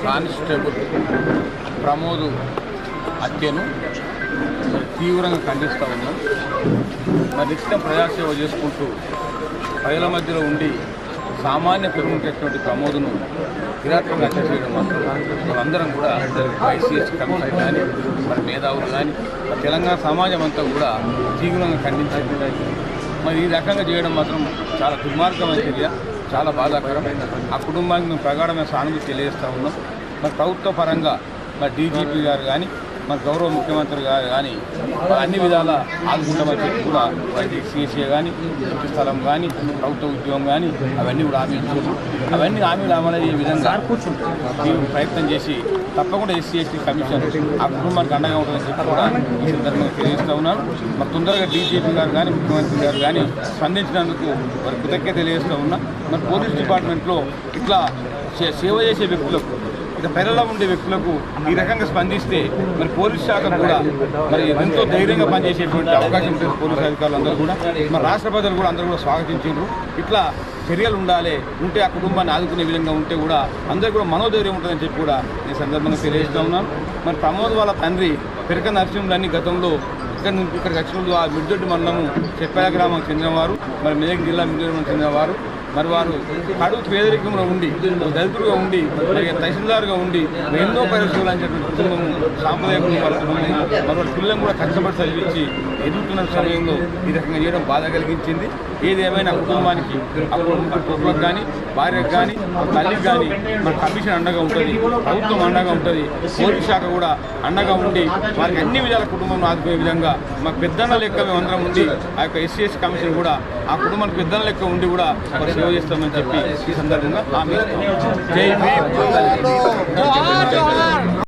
Constable Pramod హత్యను తీవ్రంగా ఖండిస్తూ ఉన్నాం. నిత్యం ప్రజాసేవ చేసుకుంటూ ప్రజల మధ్యలో ఉండి సామాన్య పెరుగుతున్నటువంటి ప్రమోదును కిరాతకంగా హత్య చేయడం మాత్రం మనందరం కూడా ఐసీఎస్ కమిషన్ కానీ మరి మేధావులు కానీ తెలంగాణ సమాజం అంతా కూడా తీవ్రంగా ఖండించారు. మరి ఈ రకంగా చేయడం మాత్రం చాలా దుర్మార్గమైన చర్య, చాలా బాధాకరం. ఆ కుటుంబానికి మేము ప్రగాఢమైన సానుభూతి తెలియజేస్తూ ఉన్నాం. మరి ప్రభుత్వ పరంగా మరి డీజీపీ గారు కానీ మరి గౌరవ ముఖ్యమంత్రి గారు కానీ అన్ని విధాల ఆదుకుంటామని చెప్పి కూడా వారికి సిఎస్ఏ కానీ ఇంటి స్థలం కానీ ప్రభుత్వ ఉద్యోగం కానీ అవన్నీ కూడా హామీ ఇచ్చారు. అవన్నీ హామీలు అమలయ్యే విధంగా మేము ప్రయత్నం చేసి తప్పకుండా ఎస్సీ కమిషన్ ఆ కుటుంబానికి అండగా ఉంటుందని చెప్పి కూడా ఈ సందర్భంగా తెలియజేస్తూ ఉన్నారు. మరి తొందరగా డీజీపీ గారు కానీ ముఖ్యమంత్రి గారు కానీ స్పందించినందుకు వారి కృతజ్ఞత తెలియజేస్తూ ఉన్నా. మరి పోలీస్ డిపార్ట్మెంట్లో ఇట్లా సేవ చేసే వ్యక్తులకు ఇక పెరలో ఉండే వ్యక్తులకు ఈ రకంగా స్పందిస్తే మరి పోలీస్ శాఖ కూడా మరి ఎంతో ధైర్యంగా పనిచేసేటువంటి అవకాశం ఉంటుంది. పోలీసు అధికారులు కూడా మరి రాష్ట్ర ప్రజలు కూడా అందరూ కూడా స్వాగతించారు. ఇట్లా చర్యలు ఉండాలి, ఉంటే ఆ కుటుంబాన్ని ఆదుకునే విధంగా ఉంటే కూడా అందరికీ కూడా మనోధైర్యం ఉంటుందని చెప్పి కూడా ఈ సందర్భంగా తెలియజేస్తూ ఉన్నాను. మరి ప్రమోద్ వాళ్ళ తండ్రి పెరక నరసింహులన్నీ గతంలో ఇక్కడికి వచ్చినప్పుడు ఆ మిడ్దొడ్డి మండలము చెప్పాల గ్రామం చెందినవారు, మరి మెదక్ జిల్లా మిడ్దొడ్డి మండలం చెందినవారు. మరి వారు కడుపు పేదరికంలో ఉండి దళితులుగా ఉండి మరి తహసీల్దార్గా ఉండి ఎన్నో పరిస్థితులు అనేటువంటి కుటుంబం సాంప్రదాయ కుటుంబాలు మరి పిల్లలను కూడా కష్టపడి చదివించి ఎదుగుతున్న సమయంలో ఈ రకంగా చేయడం బాధ కలిగించింది. ఏదేమైనా కుటుంబానికి కొడుకులకు కానీ భార్యకు కానీ తల్లికి కానీ మన కమిషన్ అండగా ఉంటుంది, ప్రభుత్వం అండగా ఉంటుంది, పోలీస్ శాఖ కూడా అండగా ఉండి వారికి అన్ని విధాల కుటుంబం ఆదుకునే విధంగా మాకు పెద్దన్న లెక్క మేము అందరం ఉండి ఆ యొక్క ఎస్సీ కమిషన్ కూడా ఆ కుటుంబానికి పెద్దన్న లెక్క ఉండి కూడా సేవ చేస్తామని చెప్పి ఈ సందర్భంగా హామీ ఇస్తాం. జై భీమ్.